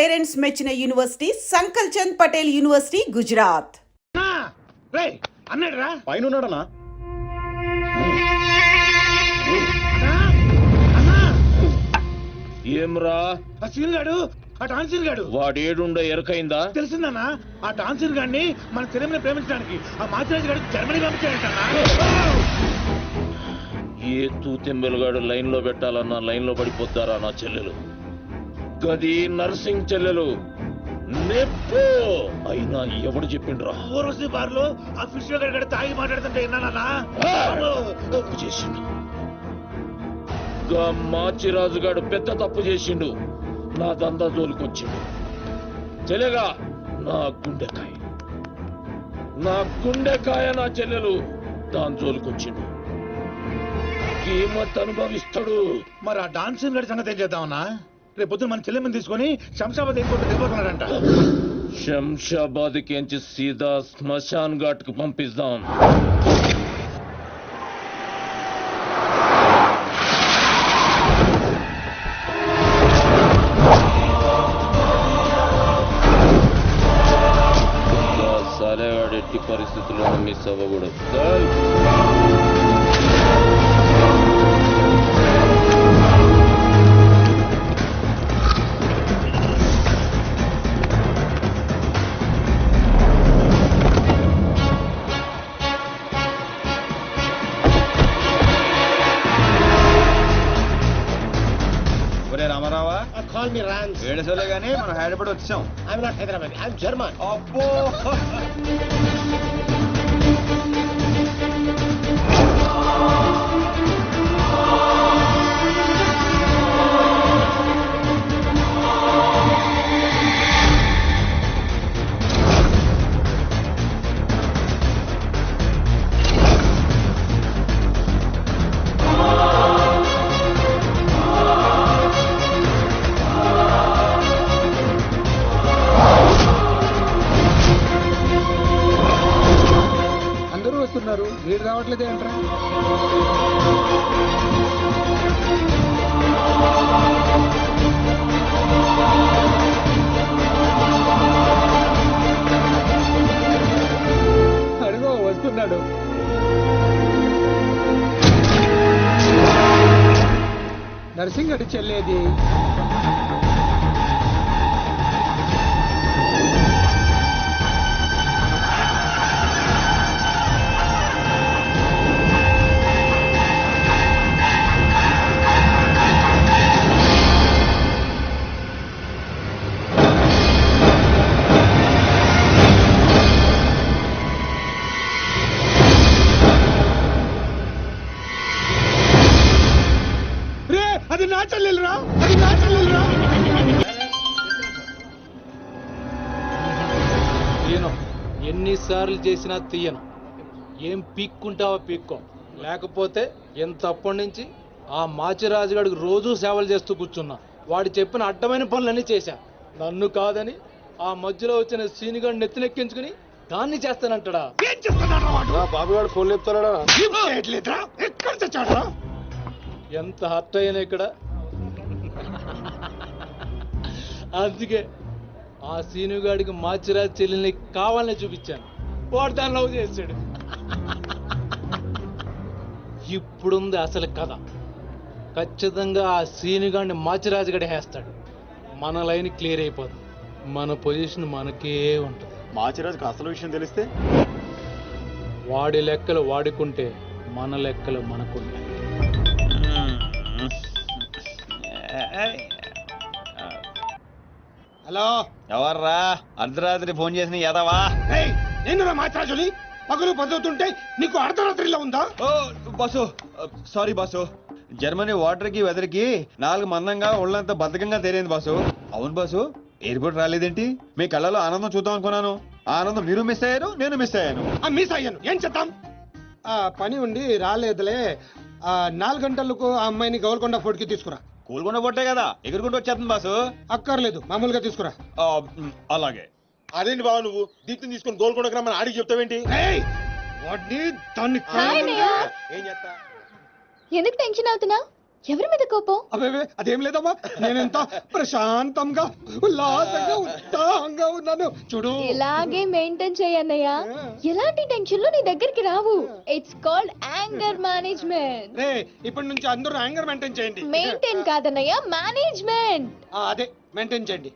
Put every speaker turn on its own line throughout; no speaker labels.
Parents మెచ్చిన university సంకల్ Chand Patel university Gujarat.
అన్నాడురా
పైన ఉన్నాడనా?
ఏమ్రా
ఆ సీన్ గాడు ఆ డాన్సర్ గాడు
వాడేడుండో ఎరకైందా?
తెలిసిందన్నా ఆ డాన్సర్ గాడిని మన సినిమాని ప్రేమించడానికి ఆ మాచిరాజు గారు జర్మనీ పంపించాడంటన్నా.
ఏ తూతెంబెలుగాడు లైన్ లో పెట్టాలన్నా లైన్ లో పడిపోతారా నా చెల్లెలు? గది నర్సింగ్ చెల్లెలు నెప్పు అయినా ఎవడు చెప్పిండ్రా?
ఊర్వశి బార్లో ఆ ఫిష్ గారు తాగి మాట్లాడుతుంటే విన్నానన్నా.
తప్పు చేసిండు. గా మాచిరాజు గాడు పెద్ద తప్పు చేసిండు. నా దందా జోలికొచ్చిండు. చెల్లెగా నా గుండెకాయ నా చెల్లెలు దాని జోలికొచ్చిండు. కీమత్ అనుభవిస్తాడు.
మరి ఆ డాన్సర్ గారి సంగతి ఏం చేద్దామన్నా? రేపు పొద్దున మన చెల్లెమ్మని తీసుకొని శంషాబాద్ ఎయిర్పోర్ట్ వెళ్ళిపోతున్నాడంట.
శంషాబాద్ కించి సీదా శ్మశాన్ ఘాట్ కు పంపిస్తాం. సాలేగాడు ఎట్టి పరిస్థితుల్లో మిస్ అవ్వకూడదు.
రామారావా
Call me Rans.
ఏడుసోలే గానీ మనం హైదరాబాద్ వచ్చాం.
I'm not Hyderabad. I'm German.
అబ్బో
వీడు రావట్లేదు ఏంట్రా? అడుగో వస్తున్నాడు. నర్సింగడి చెల్లేది. అది నా చెల్లెలురా, అది నా చెల్లెలురా.
తీయను, ఎన్నిసార్లు చేసినా తీయను. ఏం పీక్కుంటావో పీక్కో, లేకపోతే ఎంతప్పటి నుంచి ఆ మాచిరాజు గారికి రోజూ సేవలు చేస్తూ కూర్చున్నా. వాడు చెప్పిన అడ్డమైన పనులన్నీ చేశా. నన్ను కాదని ఆ మధ్యలో వచ్చిన సీనిగాడిని నెత్తినెక్కించుకుని దాన్ని చేస్తానంటాడా?
ఏం చేస్తున్నాడు వాడు?
బాబుగాడు ఫోన్ చెప్తాడా?
ఎక్కడ తెచ్చాడు?
ఎంత హర్ట్ అయ్యాను ఇక్కడ. అందుకే ఆ సీనుగాడికి మాచిరాజు చెల్లెల్ని కావాలని చూపించాను. వాడు దాన్ని లవ్ చేశాడు. ఇప్పుడుంది అసలు కథ. ఖచ్చితంగా ఆ సీనుగాడిని మాచిరాజు గడి వేస్తాడు. మన లైన్ క్లియర్ అయిపోతుంది. మన పొజిషన్ మనకే ఉంటుంది.
మాచిరాజుకి అసలు విషయం తెలిస్తే
వాడి లెక్కలు వాడుకుంటే మన లెక్కలు మనకుంటాయి.
హలో,
ఎవర్రా అర్ధరాత్రి ఫోన్ చేసిన ఎదవా?
నేను మాచిరాజుని. పగలు పదువుతుంటే నీకు అర్ధరాత్రిలో ఉందా?
ఓ boss, sorry boss. Germany water కి వెదర్ కి 4 మందంగా ఒళ్ళంతా బద్ధకంగా తేలింది బాసు. అవును బాసు, ఎయిర్పోర్ట్ రాలేదేంటి? మీ కళ్ళలో ఆనందం చూద్దాం అనుకున్నాను. ఆనందం మీరు మిస్ అయ్యారు, నేను మిస్ అయ్యాను.
మిస్ అయ్యాను, ఏం చేద్దాం? పని ఉండి రాలేదులే. 4 గంటలకు ఆ అమ్మాయిని గోల్కొండ ఫోర్ట్ కి తీసుకురా.
కూల్కొండ పొట్టే కదా, ఎగురుకుంటూ వచ్చేస్తుంది బాసు.
అక్కర్లేదు, మామూలుగా తీసుకురా.
అలాగే.
అదేంటి బాబు, నువ్వు దీప్తిని తీసుకొని గోల్కొండకు రమ్మని ఆడికి చెప్తావేంటి?
వాడిని దాన్ని
ఏం చేస్తా?
ఎందుకు టెన్షన్ అవుతున్నా? ఎవరి మీద కోపం?
అబ్బే అదేం లేదమ్మా, నేనెంత ప్రశాంతంగా ఉల్లాసంగా ఉత్సాహంగా ఉన్నాను చూడు.
ఇలాగే మెయింటైన్ చేయన్నయ్య. ఎలాంటి టెన్షన్లు నీ దగ్గరికి రావు. It's called anger management.
రే ఇప్పటి నుంచి అందరూ యాంగర్ మెయింటైన్ చేయండి.
మెయింటైన్ కాదన్నయ్య, మేనేజ్మెంట్.
అదే మెయింటైన్ చేయండి.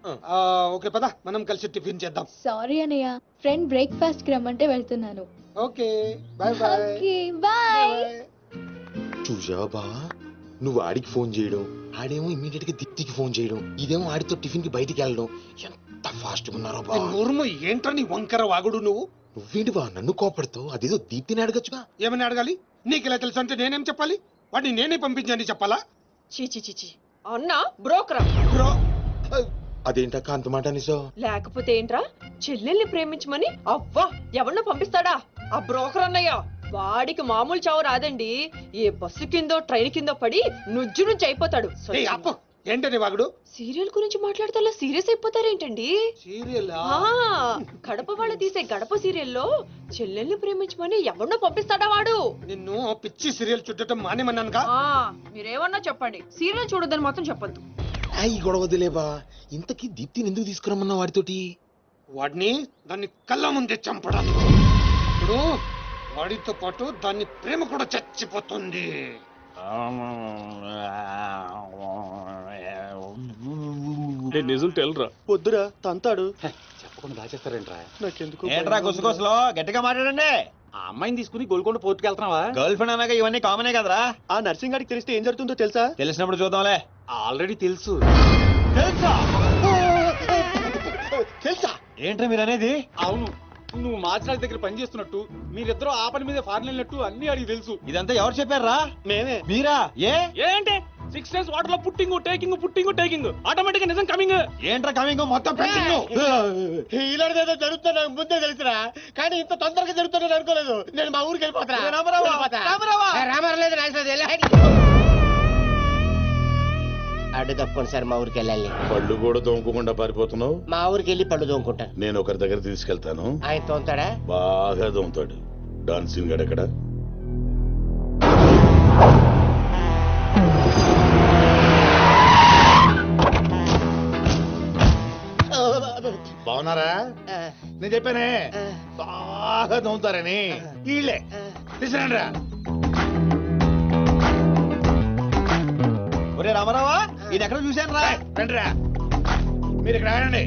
ఓకే పద మనం కలిసి టిఫిన్ చేద్దాం.
సారీ అన్నయ్య, ఫ్రెండ్ బ్రేక్ఫాస్ట్ కి రమ్మంటే వెళ్తున్నాను.
Okay bye bye.
Okay bye.
చూసావా బావా, నువ్వు ఆడికి ఫోన్ చేయడం, ఆడేమో ఇమీడియట్ గా దీప్తికి ఫోన్ చేయడం, ఇదేమో ఆడితో టిఫిన్ కి బయటికి వెళ్ళడం. ఎంత ఫాస్ట్ ఉన్నారో బా.
నోరుము ఏంట్రా నీ వంకర వాగుడు నువ్వు?
నువ్వేంటి బా నన్ను కోపడతావు? అదేదో దీప్తిని అడగచ్చుగా.
ఏమని అడగాలి? నీకు ఇలా తెలుసు అంటే నేనేం చెప్పాలి? వాడిని నేనే పంపించని చెప్పాలా?
చీచి అన్న బ్రోకరా?
బ్రో
అదేంటక్క అంత మాట నిజం?
లేకపోతే ఏంట్రా, చెల్లెల్ని ప్రేమించమని అవ్వా ఎవరినో పంపిస్తాడా ఆ బ్రోకర్ అన్నయ్య? వాడికి మామూలు చావు రాదండి. ఏ బస్సు కిందో ట్రైన్ కిందో పడి నుజ్జు నుంచి అయిపోతాడు.
ఏయ్ అప్పు ఏంటని వాగుడు?
సీరియల్ గురించి మాట్లాడితే అలా సీరియస్ అయిపోతారేంటండి?
సీరియల్
కడప వాళ్ళు తీసే గడప సీరియల్లో చెల్లెల్ని ప్రేమించమని ఎవరినో పంపిస్తాడా వాడు?
నిన్ను పిచ్చి సీరియల్ చుట్టడం మానేమన్నానుగా.
మీరేమన్నా చెప్పండి, సీరియల్ చూడొద్దని మాత్రం చెప్పొద్దు.
ఈ గొడవ వదిలేవా. ఇంతకీ దీప్తిని ఎందుకు తీసుకురమ్మన్నా వాడితోటి?
వాడిని దాన్ని కళ్ళ ముందే చంపడానికి. ఇప్పుడు వాడితో పాటు దాన్ని ప్రేమ కూడా చచ్చిపోతుంది.
నిజం తెలరా?
వద్దురా తంతాడు.
చెప్పకుండా దాచేస్తారేంట్రా?
నాకెందుకు
ఏంట్రా గుసగుసలో గట్టిగా మాట్లాడండి.
ఆ అమ్మాయిని తీసుకుని గోల్కొండ పోర్టుకి వెళ్తున్నావా?
గర్ల్ ఫ్రెండ్ అన్నాక ఇవన్నీ కామనే కదరా.
ఆ నర్సింగ్ గారికి తెలిస్తే ఏం జరుగుతుందో తెలుసా?
తెలిసినప్పుడు చూద్దాంలే.
ఆల్రెడీ తెలుసు.
తెలుసా?
తెలుసా?
ఏంట్రా మీరు అనేది?
అవును, నువ్వు మాచిరాజ్ దగ్గర పని చేస్తున్నట్టు, మీరిద్దరూ ఆ పని మీద ఫారెన్ వెళ్ళినట్టు అన్ని అడిగి తెలుసు.
ఇదంతా ఎవరు చెప్పారా?
మేమే.
మీరా?
ఏంటి 6 days వాటర్ లో పుట్టింగ్ టేకింగ్ ఆటోమేటిక్ గా నిజం కమింగ్.
ఏంట్రా కమింగ్ మొత్తం పెంచింగ్?
ఇలాంటిదేదో జరుగుతున్నా నాకు ముందే తెలుసురా, కానీ ఇంత తొందరగా జరుగుతుందని అనుకోలేదు. నేను మా ఊరికి వెళ్ళిపోతా.
అడ్డు తప్పకుండా సార్, మా ఊరికి వెళ్ళాలి.
పళ్ళు కూడా తోముకోకుండా పారిపోతున్నావు.
మా ఊరికి వెళ్ళి పళ్ళు తోముకుంటాను.
నేను ఒకరి దగ్గర తీసుకెళ్తాను,
ఆయన తోముతాడా?
బాగా తోముతాడు. డాన్సింగ్ గడెక్కడ? బాగున్నారా? నేను చెప్పానే బాగా తోముతారని. వీళ్ళే తీసుకురండిరా.
ఒరే రామారావా, ఇది ఎక్కడ చూశాను రా.
రండిరా, మీరు ఇక్కడ ఆగండి.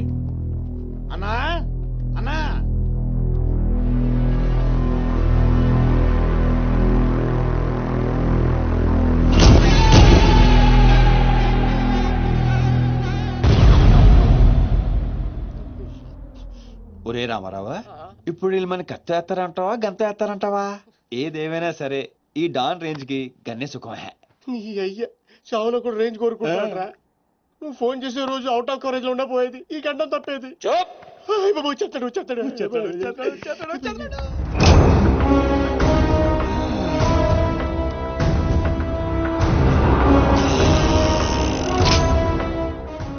అన్నా అన్నా,
ఒరే రామారావా, ఇప్పుడు వీళ్ళు మన కత్తి వేస్తారంటావా గంత వేస్తారంటావా? ఏదేమైనా సరే ఈ డాన్ రేంజ్ కి గన్నే సుఖమే.
నీ అయ్యా చావులో కూడా రేంజ్ కోరుకుంటారా? నువ్వు ఫోన్ చేసే రోజు అవుట్ ఆఫ్ కవరేజ్ లో ఉండపోయేది, ఈ గంట తప్పేది. చెప్తాడు.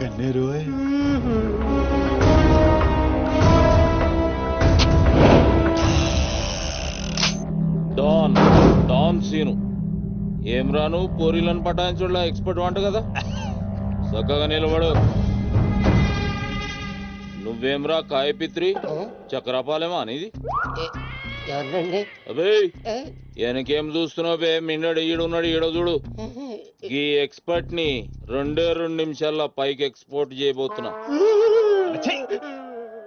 గన్నేరు
డాన్ సీను ఏం రాను పోరీలను పటాయించడంలో ఎక్స్పర్ట్ వంట కదా. చక్కగా నిలబడు. నువ్వేమ్రా కాయపిత్రి చక్రపాలేమా అనేది?
ఎవరండి?
అబే వెనకేం చూస్తున్నావు బే? మిన్నడు ఈడున్నాడు, ఈడ చూడు. ఈ ఎక్స్పర్ట్ ని 2 నిమిషాల్లో పైకి ఎక్స్పోర్ట్ చేయబోతున్నా.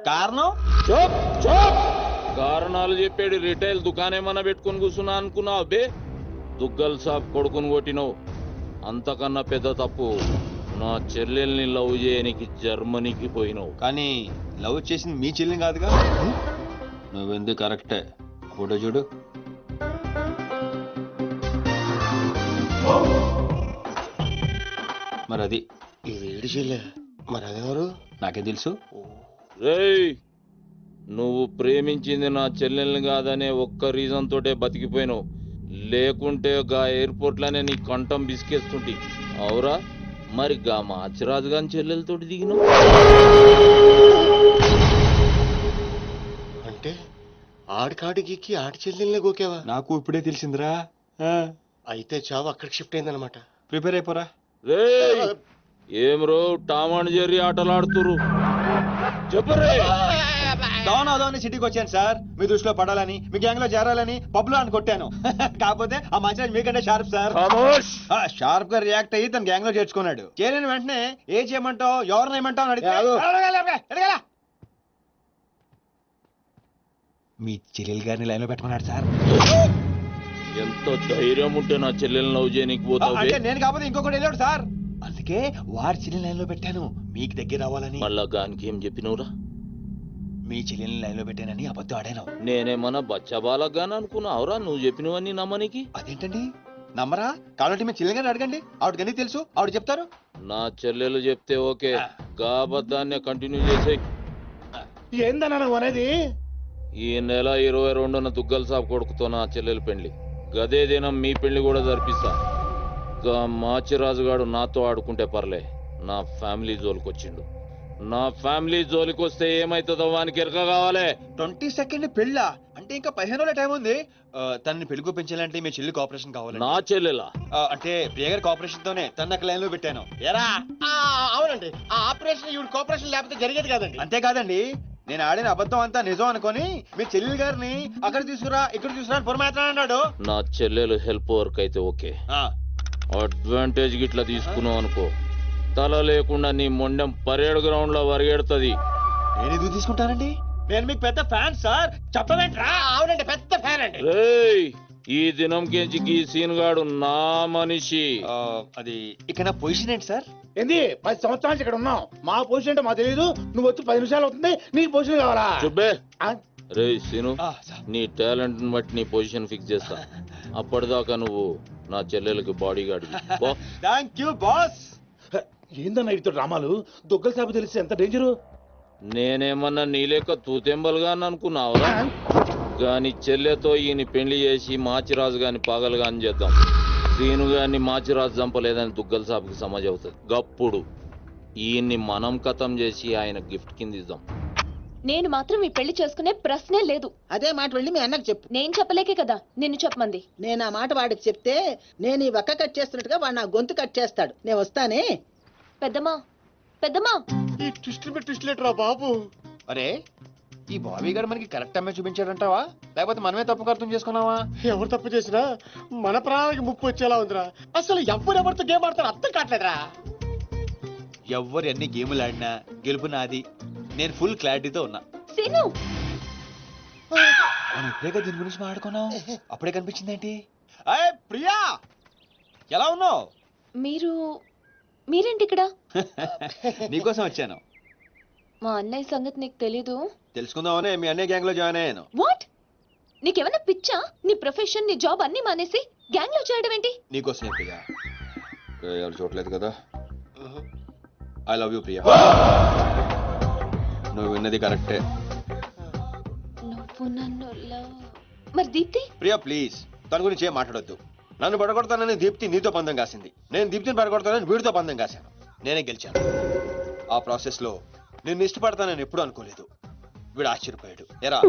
కారణం?
కారణాలు చెప్పాడు. రిటైల్ దుకాణేమన్నా పెట్టుకుని కూర్చున్నా అనుకున్నావు బే? దుగ్గల్ సాబ్ కొడుకుని కొట్టినావు. అంతకన్నా పెద్ద తప్పు నా చెల్లెల్ని లవ్ చేయనికి జర్మనీకి పోయినావు.
కానీ లవ్ చేసింది మీ చెల్లిని కాదుగా. నువ్వెందుకు కరెక్టే. ఫోటో చూడు. మరి అది
ఇది ఏడు చెల్లె, మరి అదెవరు?
నాకే తెలుసు.
రేయ్, నువ్వు ప్రేమించింది నా చెల్లెల్ని కాదనే ఒక్క రీజన్ తోటే బతికిపోయినావు. లేకుంటే గా ఎయిర్పోర్ట్ లోనే నీ కంఠం బిసికేస్తుంటి. అవురా? మరి గా మాచిరాజు గాని చెల్లెలతోటి దిగినావు.
అంటే ఆడికాడికి ఆడి చెల్లెల్ని గోకేవా?
నాకు ఇప్పుడే తెలిసిందిరా.
అయితే చావు అక్కడికి షిఫ్ట్ అయిందనమాట.
ప్రిపేర్ అయిపోరా.
రేయ్ ఏం రో టామ్ అండ్ జెర్రీ ఆటలాడుతురు చెప్పరే.
డౌన్ అవుదామని సిటీకి వచ్చాను సార్, మీ దృష్టిలో పడాలని, మీ గ్యాంగ్ లో చేరాలని పబ్లో అని కొట్టాను. కాకపోతే ఆ మధ్య మీకంటే షార్ప్ సార్.
ఖమోష్.
షార్ప్ గా రియాక్ట్ అయ్యి తన గ్యాంగ్ లో చేర్చుకున్నాడు. చేరిన వెంటనే ఏం చేయమంటావు, ఎవరిని ఏమంటావు అని అడిగితే మీ చెల్లెలు గారిని లైన్ లో పెట్టుకున్నాడు సార్.
ఎంత ధైర్యం ఉంటే నా చెల్లెల్ని లవ్ చేయనీకి పోతావు
అంటే నేను కాకపోతే ఇంకొకటి వెళ్ళాడు సార్, అందుకే వాడి చెల్లెని లైన్ లో పెట్టాను మీకు దగ్గర రావాలని.
మళ్ళా గానికి ఏం చెప్పినవురా?
మీ చెల్లెల్ని లైన్ లో పెట్టానని అబద్ధం ఆడాను.
నేనేమన్నా బచ్చబాలగాని అనుకున్నావురా నువ్వు చెప్పినవన్నీ నమ్మనికి?
అదేంటండి నమ్మరా? కాబట్టి మీ చెల్లెలు గారిని అడగండి, ఆవిడకి అన్ని తెలుసు, ఆవిడ చెప్తారు.
నా చెల్లెలు చెప్తే ఓకే, గా అబద్ధాన్ని కంటిన్యూ చేసేయ్.
ఏందన్నా నువ్వు అనేది?
ఈ నెల 22న దుగ్గల సాబ్ కొడుకుతో నా చెల్లెలు పెళ్లి, గదే దినం మీ పెళ్లి కూడా జరిపిస్తా. గా మాచిరాజుగాడు నాతో ఆడుకుంటే పర్లే, నా ఫ్యామిలీ జోలికొచ్చిండు. నా ఫ్యామిలీ జోలికొస్తే ఏమైతుందో వానికి ఎరక కావాలి.
22nd పెళ్ళా? అంటే ఇంకా 15 రోజుల టైం ఉంది. తనని పెళ్లి పెంచాలంటే మీ చెల్లి కోఆపరేషన్ కావాలి.
నా చెల్లెలా?
అంటే ప్రియ గారి కోఆపరేషన్ తోనే తన లైన్ లో పెట్టాను. ఎరా
అవునండి, ఆ ఆపరేషన్ ఈవిడ కోఆపరేషన్ లేకపోతే జరిగేది కాదండి.
అంతేకాదండి, నేను ఆడిన అబద్ధం అంతా నిజం అనుకొని మీ చెల్లెలు గారిని అక్కడ తీసుకురా ఇక్కడ తీసుకురా అని పొరమాత్రం అన్నాడు.
నా చెల్లెలు హెల్ప్ వర్క్ అయితే ఓకే, అడ్వాంటేజ్ గిట్లా తీసుకున్నావు అనుకో, తల లేకుండా నీ మొండెం పరేడ్ గ్రౌండ్ లో వరిగెడుతుంది.
నేను ఎందుకు తీసుకుంటానండి? నేను మీకు పెద్ద ఫ్యాన్ సార్, చెప్పవేంట్రా?
అవునండి, పెద్ద ఫ్యాన్ అండి.
రేయ్ ఈ దినం కెంచి గీ సీన్ గాడు నా మనిషి.
అది ఇక నా పొజిషన్ ఏంటి సార్?
ఏంది 10 సంవత్సరాల నుంచి ఇక్కడ ఉన్నావు, మా పొజిషన్ అంటే మాకు తెలియదు. నువ్వు వచ్చి 10 నిమిషాలు అవుతుంది, నీకు పొజిషన్ కావాలా?
చుబ్బే.
ఆ?
రేయ్ సీను, నీ టాలెంట్ బట్టి నీ పొజిషన్ ఫిక్స్ చేస్తా. అప్పటిదాకా నువ్వు నా చెల్లెలకి body guard.
Thank you boss.
ఏందన్నా ఇటు డ్రామాలు? దుగ్గల సాబు తెలిసి ఎంత డేంజరు?
నేనేమన్నా నీ లెక్క తూతెంబలుగా అనుకున్నావురా? గాని చెల్లెతో ఈయన పెళ్లి చేసి మాచిరాజు గాని పాగలుగా అని చేద్దాం. సీను గాని మాచిరాజు చంపలేదని దుగ్గల సాబుకి సమాజ్ అవుతుంది. గప్పుడు ఈయన్ని మనం కథం చేసి ఆయన గిఫ్ట్ కింద ఇద్దాం.
నేను మాత్రం ఈ పెళ్లి చేసుకునే ప్రశ్నే లేదు.
అదే మాట వెళ్ళి మీ అన్నకు చెప్పు.
నేను చెప్పలేకే కదా నిన్ను చెప్పమంది.
నేను ఆ మాట వాడికి చెప్తే నేను ఈ వక్క కట్ చేస్తున్నట్టుగా వాడు నా గొంతు కట్ చేస్తాడు. నేను వస్తానే.
పెద్దమ్మా పెద్దమ్మా,
ఈ ట్విస్ట్ లేటరా బాబు. అరే ఈ బాబీ గారు మనకి కరెక్ట్ అమ్మాయి చూపించాడంటావా, లేకపోతే మనమే తప్పు అర్థం చేసుకున్నావా?
ఎవరు తప్పు చేసినా మన ప్రాణానికి ముప్పు వచ్చేలా ఉందిరా. అసలు ఎవరెవరితో గేమ్ ఆడతారో అర్థం కావట్లేదురా.
ఎవ్వరు ఎన్ని గేములు ఆడినా గెలుపు నాది. నేను ఫుల్ క్లారిటీతో ఉన్నా.
సీను
మనం ఇప్పుడే దీని గురించి మాట్లాడుకున్నాం, అప్పుడే కనిపించిందేంటి? అయ్యే ప్రియా, ఎలా ఉన్నావు?
మీరేంటి ఇక్కడ?
నీకోసం వచ్చాను.
మా అన్నయ్య సంగతి నీకు తెలీదు.
తెలుసుకుందామనే మీ అన్నయ్య గ్యాంగ్ లో జాయిన్ అయ్యాను.
వాట్? నీకేమైనా పిచ్చా? నీ ప్రొఫెషన్ నీ జాబ్ అన్ని మానేసి గ్యాంగ్ లో చేయడం ఏంటి?
నీకోసమే ప్రియా. ఎవరు చూడలేదు కదా. I love you Priya. నువ్వు విన్నది కరెక్టే.
నువ్వు నన్ను మరి దీప్తి?
ప్రియా ప్లీజ్, తన గురించి ఏం మాట్లాడొద్దు. నన్ను పడగొడతానని దీప్తి నీతో పందెం కాసింది, నేను దీప్తిని పడగొడతానని వీడితో పందెం కాశాను. నేనే గెలిచాను. ఆ ప్రాసెస్ లో నిన్ను ఇష్టపడతానని ఎప్పుడు అనుకోలేదు. వీడు ఆశ్చర్యపోయాడు. ఎరా?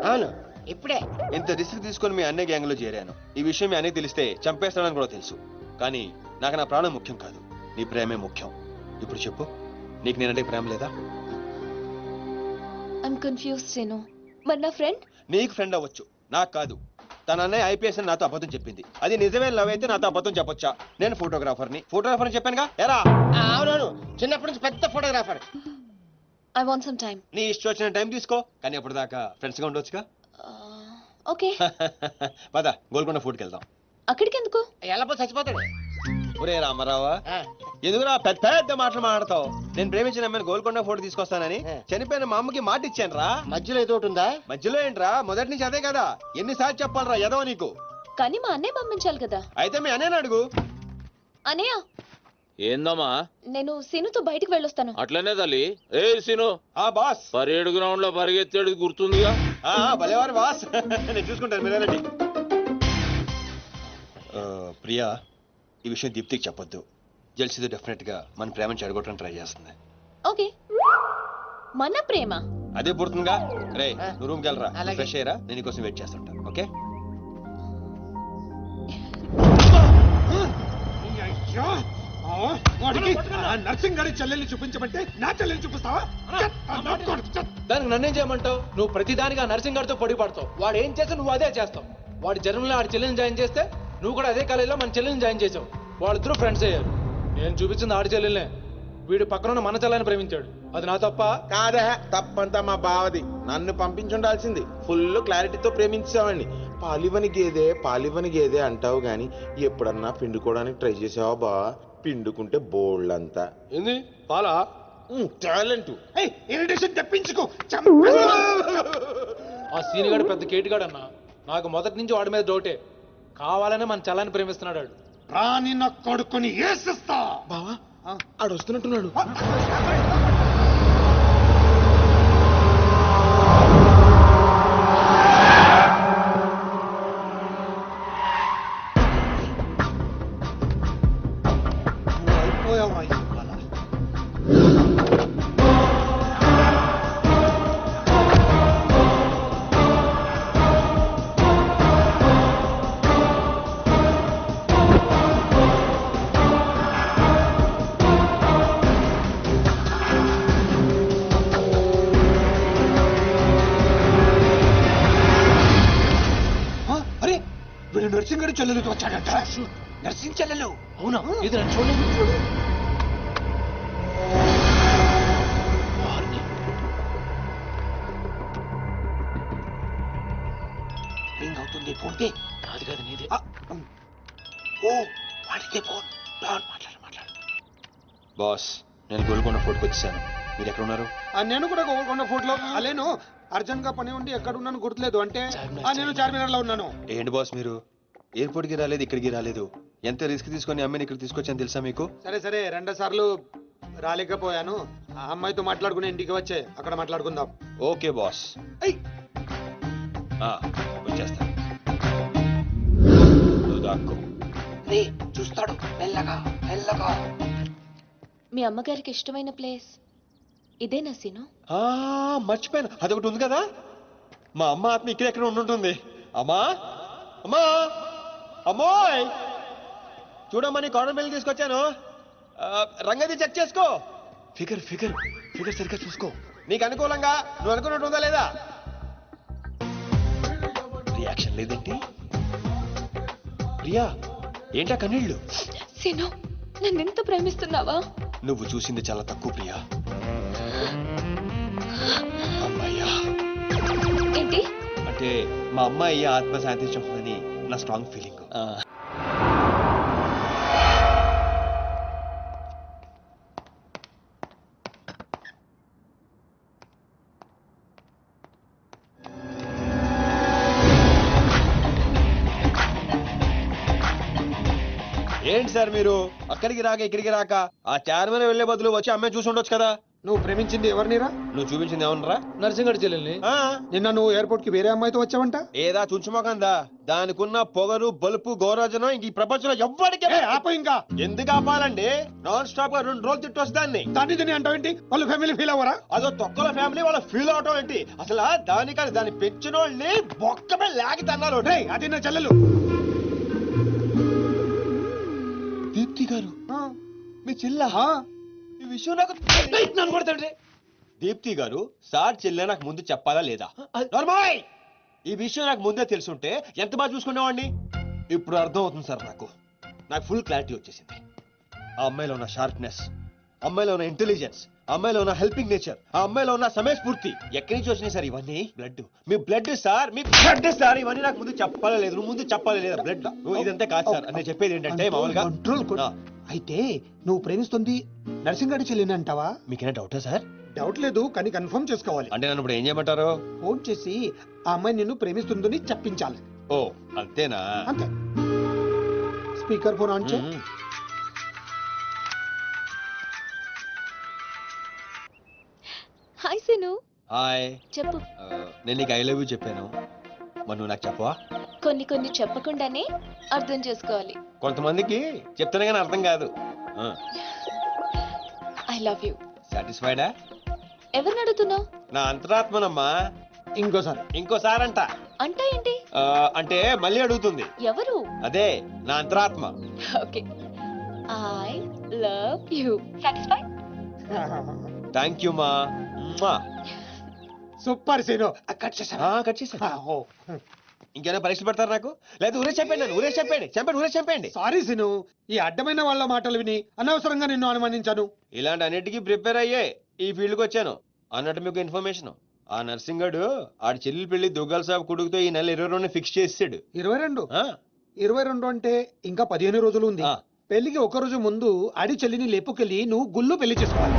అవును, ఇప్పుడే
ఇంత రిస్క్ తీసుకొని మీ అన్నయ్య గ్యాంగ్ లో చేరాను. ఈ విషయం మీ అన్నయ్య తెలిస్తే చంపేస్తాడని కూడా తెలుసు. కానీ నాకు నా ప్రాణం ముఖ్యం కాదు, నీ ప్రేమే ముఖ్యం. ఇప్పుడు చెప్పు, నీకు నేనంటే ప్రేమ లేదా?
I'm confuse Seenu. మరి నా ఫ్రెండ్?
నీకు ఫ్రెండ్ అవ్వచ్చు, నాకు కాదు. తన అన్నయ్య ఐపీఎస్ అని నాతో అబద్ధం చెప్పింది. అది నిజమే లవ్ అయితే నాతో అబద్ధం చెప్పొచ్చా? నేను ఫోటోగ్రాఫర్ చెప్పానుగా. ఎరా?
అవునవును, చిన్నప్పటి నుంచి పెద్ద photographer.
I want some time.
నీ ఇష్టం వచ్చిన టైం తీసుకో, కానీ అప్పుడు దాకా ఫ్రెండ్స్ గా ఉండొచ్చుగా.
ఓకే.
పద గోల్కొండ ఫుడ్కి వెళ్దాం.
అక్కడికి ఎందుకు?
ఎల్లపో చచ్చిపోతాడు.
ఒరే రామారావా, ఎందుకురా పెద్ద పెద్ద మాటలు మాట్లాడతావు? నేను ప్రేమించిన అమ్మాయిని గోల్కొండ ఫోటో తీసుకొస్తానని చనిపోయిన మా అమ్మకి మాట ఇచ్చాను రా.
మధ్యలో ఏదో ఒకటి ఉందా?
మధ్యలో ఏంట్రా, మొదటి నుంచి అదే కదా. ఎన్నిసార్లు చెప్పాలరా ఎదవ నీకు?
కానీ మా అన్నయ్య పంపించాలి కదా.
అయితే మీ అన్నయ్యని అడుగు.
అన్నయ్య
ఏందమ్మా?
నేను సీనుతో బయటికి వెళ్ళొస్తాను.
అట్లనే తల్లి. ఏ సీను,
ఆ బాస్
పరేడ్ గ్రౌండ్ లో పరిగెత్తేది గుర్తుందిగా?
భలేవారు బాస్. నేను చూసుకుంటాను, మీరేనండి. ప్రియా, ఈ విషయం దీప్తికి చెప్పొద్దు. జెల్సీతో డెఫినెట్ గా మన ప్రేమను చెడగొట్టడం ట్రై చేస్తుంది.
ఓకే. మన ప్రేమ
అదే పుడుతుందిగా. రే నువ్వు రూమ్కి వెళ్ళరా,
అలాగే.
ఫ్రెష్ అయ్యరా, నేను నీకోసం వెయిట్ చేస్తుంటా. ఓకే?
వాడికి నర్సింగ్ గారి చెల్లెల్ని చూపించమంటే నా చెల్లెల్ని చూపిస్తావా?
దానికి నన్నేం చేయమంటావు? నువ్వు ప్రతిదానికి ఆ నర్సింగ్ గారితో పొడి పడతావు. వాడు ఏం చేస్తే నువ్వు అదే చేస్తావు. వాడి జన్మలో ఆడి చెల్లెని జాయిన్ చేస్తే నువ్వు కూడా అదే కాలేజీలో మన చెల్లెని జాయిన్ చేసావు. వాళ్ళిద్దరూ ఫ్రెండ్స్ అయ్యారు. నేను చూపించింది ఆడి చెల్లెలనే. వీడు పక్కన మన చెల్లని ప్రేమించాడు. అది నా తప్ప
కాదా? తప్పంతా మా బావది. నన్ను పంపించుండాల్సింది. ఫుల్ క్లారిటీతో ప్రేమించావండి. పాలివని గేదే అంటావు గాని ఎప్పుడన్నా పిండుకోవడానికి ట్రై చేసావా బా? పిండుకుంటే బోల్డంతా
ఏంది పాలా?
టాలెంట్.
ఇరిటేషన్ తెప్పించుకో.
ఆ సీనిగాడు పెద్ద కేటుగాడు అన్న. నాకు మొదటి నుంచి వాడి మీద డౌటే. కావాలనే మన చెల్లని ప్రేమిస్తున్నాడు వాడు.
రాని నా కొడుకుని ఏసిస్తా.
బావా ఆడు వస్తున్నట్టున్నాడు.
అయిపోయావా ఇవాళ? అరే వీడు నర్సింగ్ గారి చెల్లెలతో వచ్చాడట. నర్సింగ్ చెల్లెలు?
అవునా? ఇది నన్ను చూడలేదు.
రింగ్ అవుతుంది. ఫోన్కి
కాదు కాదు నీదే.
ఓ వాడితే ఫోన్. మాట్లాడు.
బాస్, నేను గోల్కొండ ఫోర్ట్కి వచ్చేసాను. మీరు ఎక్కడ ఉన్నారు?
నేను కూడా గోల్కొండ ఫోర్ట్లో అలేను. అర్జెంట్ గా పని ఉండి ఎక్కడ ఉన్నాను గుర్తులేదు. అంటే నేను చార్మినార్ లో ఉన్నాను.
ఏంటి బాస్ మీరు ఎయిర్పోర్ట్కి రాలేదు, ఇక్కడికి రాలేదు. ఎంత రిస్క్ తీసుకొని అమ్మాయిని ఇక్కడ తీసుకొచ్చాను తెలుసా మీకు?
సరే 2 సార్లు రాలేకపోయాను. ఆ అమ్మాయితో మాట్లాడుకుని ఇంటికి వచ్చే అక్కడ మాట్లాడుకుందాం.
Okay boss. వచ్చేస్తా. నువ్వు దాక్కో.
చూస్తాడు మెల్లగా.
మీ అమ్మగారికి ఇష్టమైన ప్లేస్ ఇదేనా సీను?
మర్చిపోయాను, అదొకటి ఉంది కదా. మా అమ్మ ఆత్మ ఇక్కడ ఎక్కడ ఉండుంటుంది. అమ్మా అమ్మోయ్, చూడమ్మా నీ కాటన్ బిల్ తీసుకొచ్చాను. రంగది చెక్ చేసుకో. ఫిగర్ సరిగ్గా చూసుకో. నీకు అనుకూలంగా నువ్వు అనుకున్నట్టు ఉందా లేదా? రియాక్షన్ లేదేంటి? ప్రియా, ఏంటా కన్నీళ్ళు?
సీను, నన్నెంత ప్రేమిస్తున్నావా?
నువ్వు చూసింది చాలా తక్కువ ప్రియా. అమ్మాయ్యా
ఏంటి
అంటే మా అమ్మాయి ఆత్మ శాంతించుకుందని నా స్ట్రాంగ్ ఫీలింగ్. ఏంటి సార్ మీరు అక్కడికి రాక ఇక్కడికి రాక ఆ చార్మన్ వెళ్లే బదులు వచ్చి అమ్మాయి చూసి ఉండొచ్చు కదా.
నువ్వు ప్రేమించింది ఎవరినిరా?
నువ్వు చూపించింది ఏమన్నారా?
నర్సింగ్ గారి చెల్లెల్ని.
నిన్న నువ్వు ఎయిర్పోర్ట్ కి వేరే అమ్మాయితో వచ్చావంట.
ఏదా చుంచుమోకందా? దానికున్న పొగరు బలుపు గౌరవజనం ఇంక ఈ ప్రపంచంలో ఎవ్వడికి
ఆప ఇంకా
ఎందుకు ఆపాలండి? నాన్ స్టాప్ గా 2 రోజులు తిట్టొచ్చు దాన్ని.
దాన్ని అంటావేంటి? వాళ్ళు ఫ్యామిలీ ఫీల్ అవ్వరా?
అదో తొక్కల ఫ్యామిలీ వాళ్ళ ఫీల్ అవటం ఏంటి? అసలు దానికని దాన్ని పెంచిన వాళ్ళని బొక్కమే లాగి తన్నారు.
అది నా చెల్లెలు.
దీప్తి గారు మీ చెల్ల ఈ విషయం నాకు నన్ను కొడతాండి. దీప్తి గారు సార్ చెల్లె నాకు ముందు చెప్పాలా లేదా? నార్మల్ ఈ విషయం నాకు ముందే తెలుసుంటే ఎంత బాగా చూసుకునేవాడిని. ఇప్పుడు అర్థం అవుతుంది సార్. నాకు ఫుల్ క్లారిటీ వచ్చేసింది. ఆ అమ్మాయిలో ఉన్న షార్ప్నెస్, అమ్మాయిలో ఉన్న ఇంటెలిజెన్స్, అమ్మాయిలో ఉన్న హెల్పింగ్ నేచర్, ఆ అమ్మాయిలో ఉన్న సమయస్ఫూర్తి ఎక్కడి నుంచి వచ్చినాయి సార్ ఇవన్నీ? మీ బ్లడ్ సార్, మీ బ్లడ్ సార్. ఇవన్నీ నాకు ముందు చెప్పాలా లేదు? నువ్వు ముందు చెప్పాలా లేదా? బ్లడ్ ఇదంతా కాదు సార్. నేను చెప్పేది ఏంటంటే మామూలుగా
అయితే నువ్వు ప్రేమిస్తుంది నర్సింగ్ గారి చెల్లిని అంటావా?
మీకేనా డౌటా సార్?
డౌట్ లేదు, కానీ కన్ఫర్మ్ చేసుకోవాలి.
అంటే నన్ను ఇప్పుడు ఏం చేయమంటారు?
ఫోన్ చేసి ఆ అమ్మాయి నిన్ను ప్రేమిస్తుందని చెప్పించాలి.
ఓ అంతేనా?
అంతే. స్పీకర్ ఫోన్ ఆన్ చేయి.
హాయ్ సీను.
హాయ్.
చెప్పు.
నేను నీకు ఐ లవ్ యూ చెప్పాను, మరి నువ్వు నాకు చెప్పవా?
కొన్ని చెప్పకుండానే అర్థం చేసుకోవాలి.
కొంతమందికి చెప్తానే కానీ అర్థం కాదు.
I love you.
సాటిస్ఫైడా?
ఎవరిని అడుగుతున్నావు?
నా అంతరాత్మనమ్మా. ఇంకోసారి అంట.
అంటే ఏంటి?
అంటే మళ్ళీ అడుగుతుంది.
ఎవరు?
అదే నా అంతరాత్మ.
Okay, I love you. Satisfied?
Thank you మా.
సూపర్ సీను కట్ చేసా
కట్ చేసా. ఇంకేమైనా పరీక్షలు పెడతారు నాకు? లేదా ఊరే చెప్పండి, ఊరే చెప్పండి, ఊరే చెప్పండి.
సారీ సీను, ఈ అడ్డమైన వాళ్ళ మాటలు విని అనవసరంగా నిన్ను అనుమానించాను.
ఇలాంటి అన్నిటికీ ప్రిపేర్ అయ్యే ఈ ఫీల్డ్కి వచ్చాను. అన్నట్టు మీకు ఇన్ఫర్మేషన్, ఆ నర్సింగ్ గాడు ఆడి చెల్లి పెళ్లి దుగ్గాల సాబ్ కొడుకుతో ఈ నెల 22 ఫిక్స్ చేసాడు.
22 22 అంటే ఇంకా 15 రోజులు ఉంది. పెళ్లికి ఒక రోజు ముందు ఆడి చెల్లిని లేపుకెళ్ళి నువ్వు గుళ్ళు పెళ్లి చేసుకోవాలి.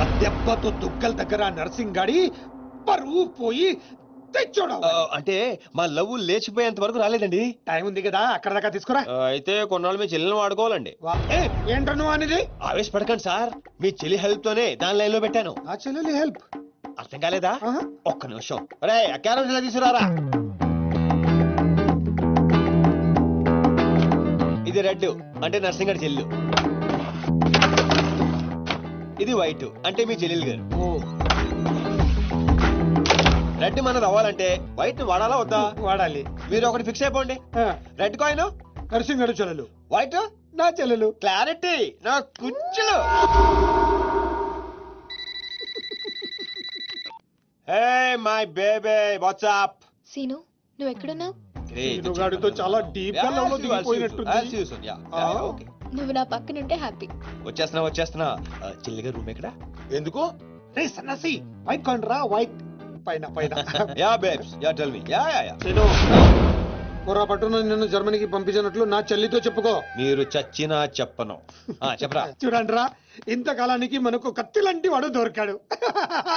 ఆ దెబ్బతో దుగ్గల దగ్గర నర్సింగ్ గాడి పరువు పోయి తెచ్చోడు.
అంటే మా లవ్ లేచిపోయేంత వరకు రాలేదండి.
టైం ఉంది కదా, అక్కడ దాకా తీసుకురా.
అయితే కొన్నాళ్ళు మీ చెల్లెల్ని వాడుకోవాలండి.
ఏంటో నువ్వు అనేది?
ఆవేశపడకండి సార్, మీ చెల్లి హెల్ప్ తోనే దాని లైన్ లో పెట్టాను.
ఆ చెల్లెలి హెల్ప్
అర్థం కాలేదా? ఒక్క నిమిషం. అరే క్యారం తీసుకురారా. ఇది రెడ్ అంటే నర్సింగ్ గారి చెల్లు, ఇది వైట్ అంటే మీ చెల్లెలు గారు. రెడ్ మనది అవ్వాలంటే వైట్ వాడాలా వద్దా?
వాడాలి.
మీరు ఒకటి ఫిక్స్ అయిపోండి. రెడ్ కాయిన్
నర్సింగ్ గారి చెల్లెలు,
వైట్
నా చెల్లెలు.
క్లారిటీ నా కుచ్చులు. Hey my baby what's up?
Seenu, నువ్వు ఎక్కడున్నావు?
గాడితో చాలా డీప్ గా లవ్ లో దిగిపోయినట్టుంది.
నువ్వు నా పక్కనుంటే హ్యాపీ.
వచ్చేస్తున్నా. చెల్లిగా రూమ్ ఎక్కడ?
ఎందుకు?
రే సన్నసి, వైట్ కొండ్రా, వైట్ పైన పైన.
Yeah babes, yeah tell me. Yeah
Seenu, పొరపాటున నిన్ను జర్మనీకి పంపించినట్లు నా చెల్లితో చెప్పుకో.
మీరు చచ్చినా చెప్పను. చెప్పరా.
చూడండిరా, ఇంతకాలానికి మనకు కత్తి లాంటి వాడు దొరికాడు.